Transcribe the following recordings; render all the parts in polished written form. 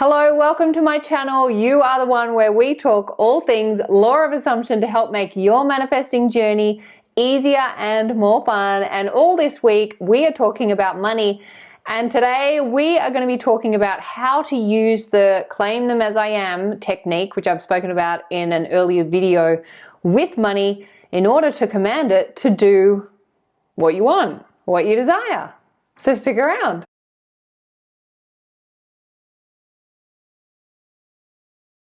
Hello, welcome to my channel. You are the one where we talk all things law of assumption to help make your manifesting journey easier and more fun. And all this week we are talking about money. And today we are going to be talking about how to use the claim them as I am technique, which I've spoken about in an earlier video, with money in order to command it to do what you want, what you desire. So stick around.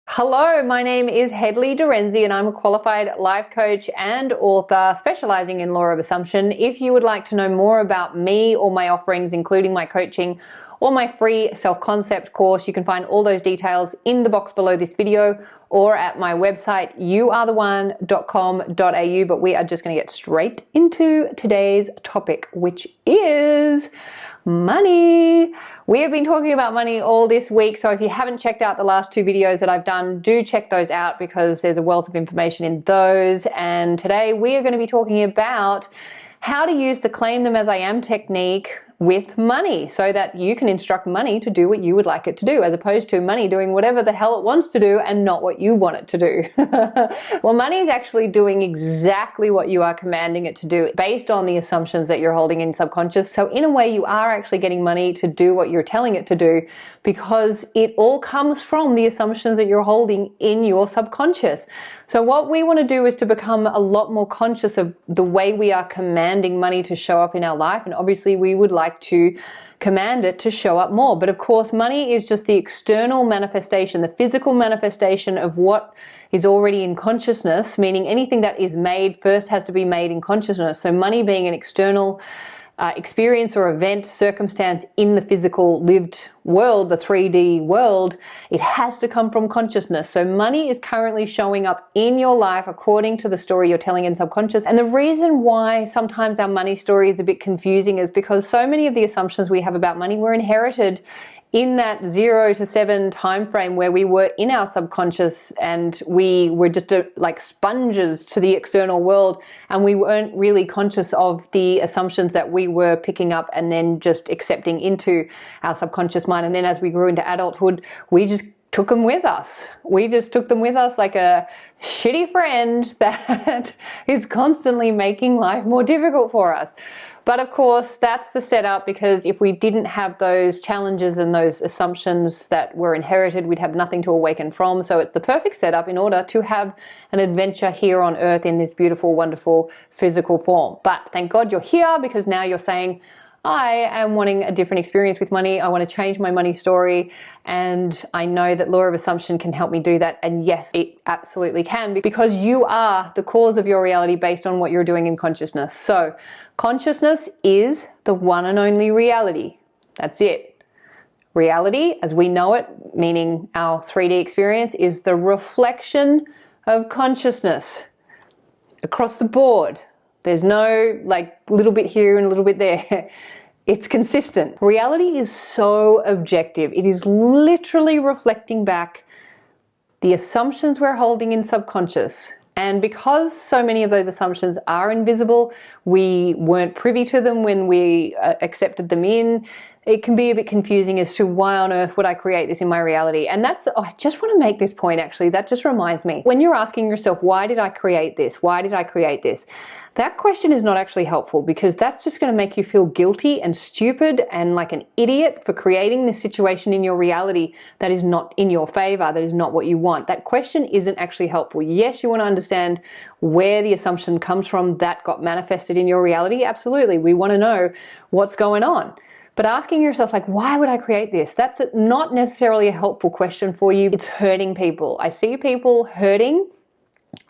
Hello, my name is Hedley Derenzie and I'm a qualified life coach and author specializing in law of assumption. If you would like to know more about me or my offerings, including my coaching or my free self-concept course, you can find all those details in the box below this video or at my website, youaretheone.com.au. But we are just going to get straight into today's topic, which is money. We have been talking about money all this week, so if you haven't checked out the last two videos that I've done, do check those out because there's a wealth of information in those. And today we are going to be talking about how to use the claim them as I am technique with money so that you can instruct money to do what you would like it to do, as opposed to money doing whatever the hell it wants to do and not what you want it to do. Well, money is actually doing exactly what you are commanding it to do based on the assumptions that you're holding in subconscious. So in a way, you are actually getting money to do what you're telling it to do because it all comes from the assumptions that you're holding in your subconscious. So what we want to do is to become a lot more conscious of the way we are commanding money to show up in our life. And obviously we would like to command it to show up more. But of course, money is just the external manifestation, the physical manifestation of what is already in consciousness, meaning anything that is made first has to be made in consciousness. So money being an external experience or event, circumstance in the physical lived world, the 3D world, it has to come from consciousness. So money is currently showing up in your life according to the story you're telling in subconscious. And the reason why sometimes our money story is a bit confusing is because so many of the assumptions we have about money were inherited in that 0 to 7 time frame where we were in our subconscious and we were just like sponges to the external world, and we weren't really conscious of the assumptions that we were picking up and then just accepting into our subconscious mind. And then as we grew into adulthood, we just took them with us. We just took them with us like a shitty friend that is constantly making life more difficult for us. But of course, that's the setup, because if we didn't have those challenges and those assumptions that were inherited, we'd have nothing to awaken from. So it's the perfect setup in order to have an adventure here on earth in this beautiful, wonderful physical form. But thank God you're here, because now you're saying, I am wanting a different experience with money. I want to change my money story. And I know that law of assumption can help me do that. And yes, it absolutely can, because you are the cause of your reality based on what you're doing in consciousness. So consciousness is the one and only reality. That's it. Reality, as we know it, meaning our 3D experience, is the reflection of consciousness across the board. There's no like little bit here and a little bit there. It's consistent. Reality is so objective. It is literally reflecting back the assumptions we're holding in subconscious. And because so many of those assumptions are invisible, we weren't privy to them when we accepted them in, it can be a bit confusing as to why on earth would I create this in my reality. And that's, I just want to make this point actually, that just reminds me. When you're asking yourself, why did I create this? Why did I create this? That question is not actually helpful, because that's just going to make you feel guilty and stupid and like an idiot for creating this situation in your reality that is not in your favor, that is not what you want. That question isn't actually helpful. Yes, you want to understand where the assumption comes from that got manifested in your reality. Absolutely. We want to know what's going on. But asking yourself, like, why would I create this? That's not necessarily a helpful question for you. It's hurting people. I see people hurting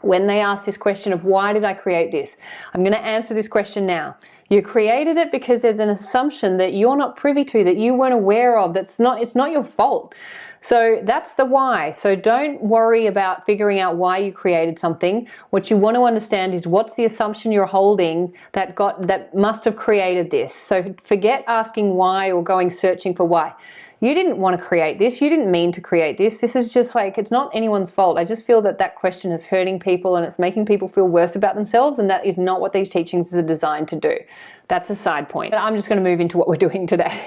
when they ask this question of why did I create this? I'm going to answer this question now. You created it because there's an assumption that you're not privy to, that you weren't aware of, it's not your fault. So that's the why. So don't worry about figuring out why you created something. What you want to understand is what's the assumption you're holding that must have created this. So forget asking why or going searching for why. You didn't want to create this. You didn't mean to create this. This is just like, it's not anyone's fault. I just feel that that question is hurting people and it's making people feel worse about themselves, and that is not what these teachings are designed to do. That's a side point. But I'm just going to move into what we're doing today.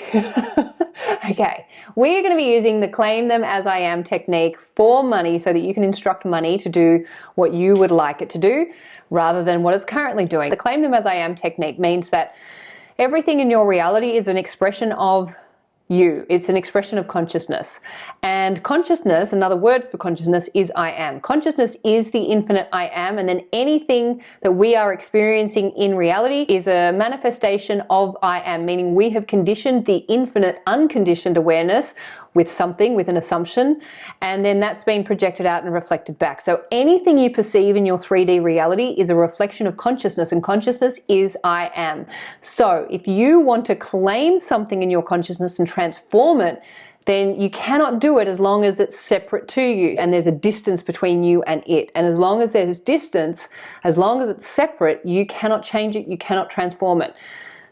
Okay, we're going to be using the claim them as I am technique for money so that you can instruct money to do what you would like it to do rather than what it's currently doing. The claim them as I am technique means that everything in your reality is an expression of you. It's an expression of consciousness. And consciousness, another word for consciousness, is I am. Consciousness is the infinite I am, and then anything that we are experiencing in reality is a manifestation of I am, meaning we have conditioned the infinite unconditioned awareness with something, with an assumption, and then that's been projected out and reflected back. So anything you perceive in your 3D reality is a reflection of consciousness, and consciousness is I am. So if you want to claim something in your consciousness and transform it, then you cannot do it as long as it's separate to you and there's a distance between you and it. And as long as there's distance, as long as it's separate, you cannot change it, you cannot transform it.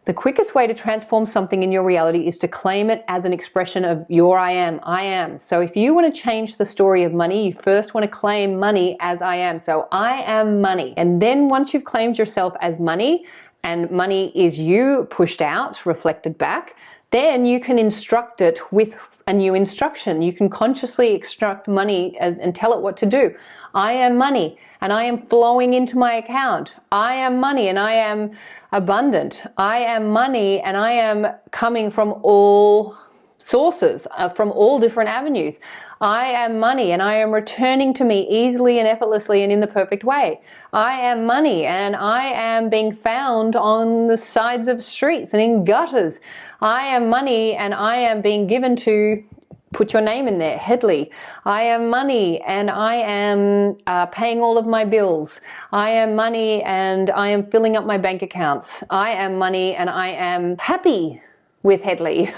The quickest way to transform something in your reality is to claim it as an expression of your I am. I am. So if you want to change the story of money, you first want to claim money as I am. So I am money. And then once you've claimed yourself as money, and money is you pushed out, reflected back, then you can instruct it with a new instruction. You can consciously instruct money and tell it what to do. I am money and I am flowing into my account. I am money and I am abundant. I am money and I am coming from all sources, from all different avenues. I am money and I am returning to me easily and effortlessly and in the perfect way. I am money and I am being found on the sides of streets and in gutters. I am money and I am being given to, put your name in there, Hedley. I am money and I am paying all of my bills. I am money and I am filling up my bank accounts. I am money and I am happy with Hedley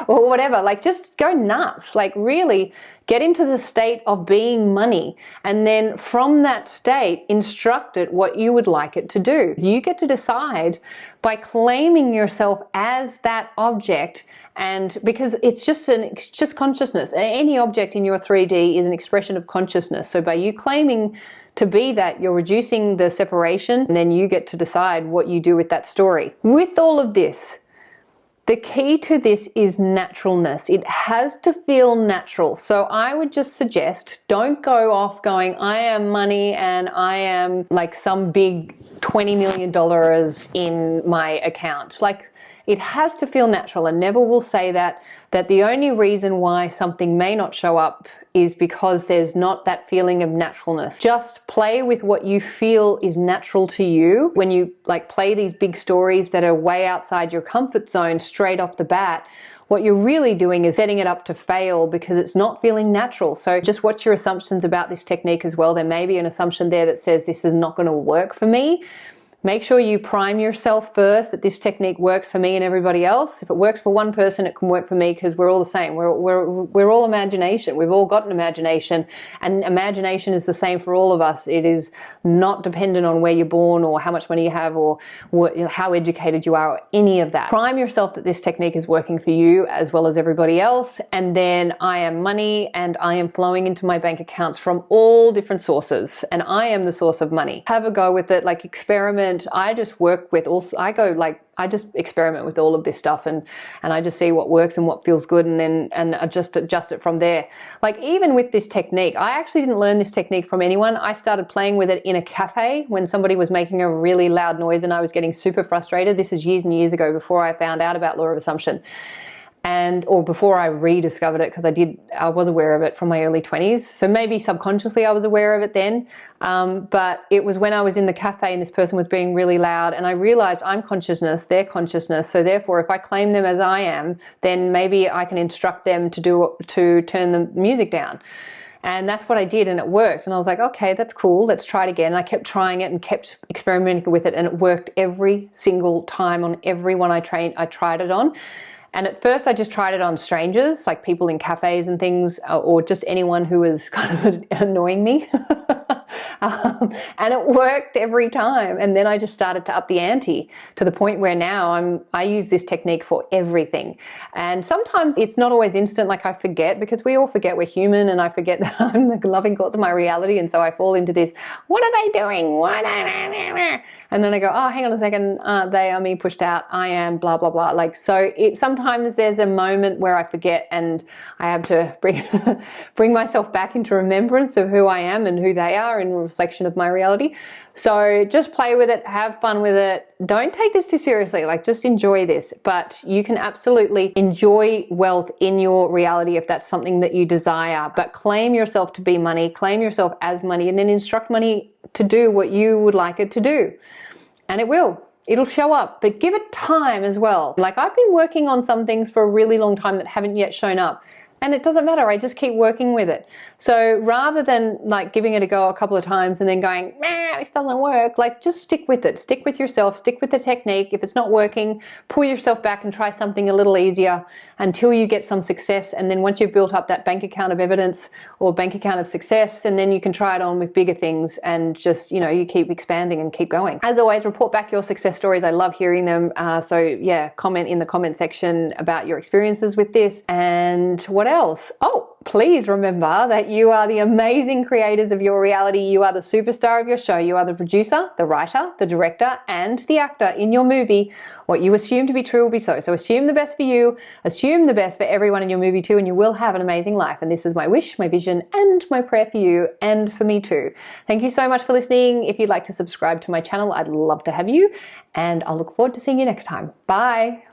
or whatever. Like, just go nuts. Like, really get into the state of being money, and then from that state instruct it what you would like it to do. You get to decide by claiming yourself as that object, and because it's just consciousness. Any object in your 3D is an expression of consciousness. So by you claiming to be that, you're reducing the separation, and then you get to decide what you do with that story. With all of this, the key to this is naturalness. It has to feel natural. So I would just suggest, don't go off going, I am money and I am like some big $20 million in my account. Like, it has to feel natural. And Neville will say that the only reason why something may not show up is because there's not that feeling of naturalness. Just play with what you feel is natural to you. When you like play these big stories that are way outside your comfort zone straight off the bat, what you're really doing is setting it up to fail because it's not feeling natural. So just watch your assumptions about this technique as well. There may be an assumption there that says this is not going to work for me. Make sure you prime yourself first that this technique works for me and everybody else. If it works for one person, it can work for me because we're all the same. We're all imagination. We've all got an imagination, and imagination is the same for all of us. It is not dependent on where you're born or how much money you have or how educated you are or any of that. Prime yourself that this technique is working for you as well as everybody else, and then I am money and I am flowing into my bank accounts from all different sources, and I am the source of money. Have a go with it, like experiment. I just work with also, I just experiment with all of this stuff and I just see what works and what feels good, and then adjust it from there. Like, even with this technique, I actually didn't learn this technique from anyone. I started playing with it in a cafe when somebody was making a really loud noise and I was getting super frustrated. This is years and years ago, before I found out about law of assumption. Or before I rediscovered it, because I was aware of it from my early 20s. So maybe subconsciously I was aware of it then. But it was when I was in the cafe and this person was being really loud, and I realized I'm consciousness, they're consciousness. So therefore, if I claim them as I am, then maybe I can instruct them to turn the music down. And that's what I did, and it worked. And I was like, okay, that's cool. Let's try it again. And I kept trying it and kept experimenting with it, and it worked every single time on everyone I tried it on. And at first I just tried it on strangers, like people in cafes and things, or just anyone who was kind of annoying me. And it worked every time. And then I just started to up the ante to the point where now I use this technique for everything. And sometimes it's not always instant, like I forget, because we all forget we're human, and I forget that I'm the loving cause of my reality. And so I fall into this, what are they doing? What? And then I go, oh, hang on a second, they are me pushed out, I am blah, blah, blah. Like, so sometimes there's a moment where I forget, and I have to bring myself back into remembrance of who I am and who they are in reflection of my reality. So just play with it, have fun with it. Don't take this too seriously, like just enjoy this. But you can absolutely enjoy wealth in your reality if that's something that you desire. But claim yourself to be money, claim yourself as money, and then instruct money to do what you would like it to do. And it will. It'll show up, but give it time as well. Like, I've been working on some things for a really long time that haven't yet shown up. And it doesn't matter, I just keep working with it. So rather than like giving it a go a couple of times and then going, nah, this doesn't work, like just stick with it. Stick with yourself, stick with the technique. If it's not working, pull yourself back and try something a little easier until you get some success. And then once you've built up that bank account of evidence or bank account of success, and then you can try it on with bigger things and just, you know, you keep expanding and keep going. As always, report back your success stories. I love hearing them. So yeah, comment in the comment section about your experiences with this. And what else? Oh, please remember that you are the amazing creators of your reality. You are the superstar of your show. You are the producer, the writer, the director, and the actor in your movie. What you assume to be true will be so. So assume the best for you, assume the best for everyone in your movie too, and you will have an amazing life. And this is my wish, my vision, and my prayer for you and for me too. Thank you so much for listening. If you'd like to subscribe to my channel, I'd love to have you. And I'll look forward to seeing you next time. Bye.